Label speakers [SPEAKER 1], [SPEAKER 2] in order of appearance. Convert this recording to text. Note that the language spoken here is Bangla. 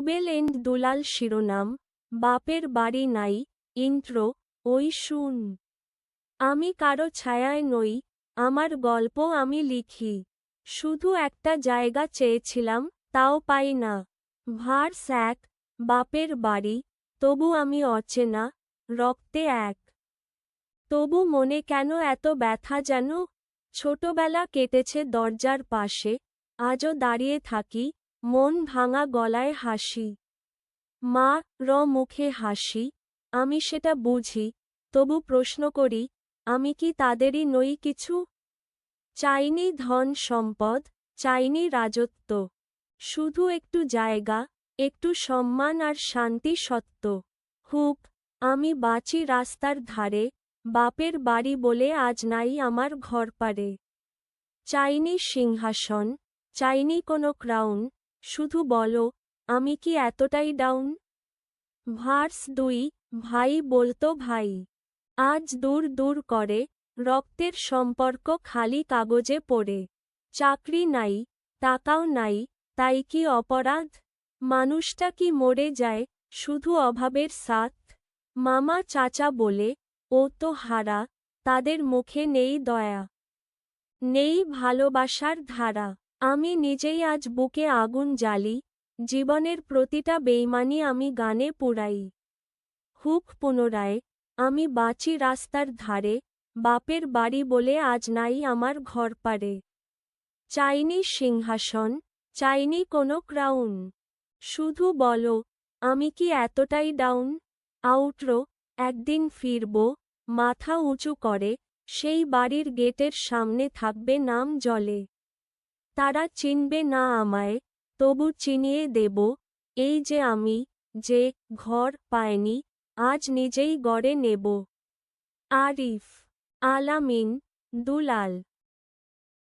[SPEAKER 1] রুবেল এন্ড দুলাল শিরোনাম, বাপের বাড়ি নাই, ইন্ট্রো, ওই শুন। আমি কারো ছায়ায় নই, আমার গল্প আমি লিখি। শুধু একটা জায়গা চেয়েছিলাম, তাও পাই না। ভার্স 1, বাপের বাড়ি, তবু আমি অচেনা, রক্তে এক। তবু মনে কেন এত ব্যথা যেন? ছোটবেলা কেটেছে দরজার পাশে, আজও দাঁড়িয়ে থাকি, মন ভাঙা গলায় হাসি। মা মুখে হাসি, আমি সেটা বুঝি, তবু প্রশ্ন করি, আমি কি তাদেরই নই কিছু? চাইনি ধন সম্পদ, চাইনি রাজত্ব। শুধু একটু জায়গা, একটু সম্মান আর শান্তি সত্য। হুক, আমি বাঁচি রাস্তার ধারে, বাপের বাড়ি বলে আজ নাই আমার ঘরপারে। চাইনি সিংহাসন, চাইনি কোনো ক্রাউন, শুধু বলো, আমি কি এতটাই ডাউন? ভার্স 2, ভাই বলতো ভাই। আজ দূর দূর করে, রক্তের সম্পর্ক খালি কাগজে পড়ে। চাকরি নাই, টাকাও নাই, তাই কি অপরাধ? মানুষটা কি মরে যায়, শুধু অভাবের সাথ? মামা চাচা বলে, ও তো হারা, তাদের মুখে নেই দয়া। নেই ভালোবাসার ধারা। আমি নিজেই আজ বুকে আগুন জ্বালি, জীবনের প্রতিটা বেইমানি আমি গানে পুরাই। হুক পুনরায়, আমি বাঁচি রাস্তার ধারে, বাপের বাড়ি বলে আজ নাই আমার ঘরপারে। চাইনি সিংহাসন, চাইনি কোনো ক্রাউন, শুধু বলো, আমি কি এতটাই ডাউন? আউটরো, একদিন ফিরব, মাথা উঁচু করে, সেই বাড়ির গেটের সামনে থাকবে নাম জলে। তারা চিনবে না আমায়, তবু চিনিয়ে দেব, এই যে আমি, যে ঘর পায়নি, আজ নিজেই গড়ে নেব। আরিফ, আলামিন, দুলাল।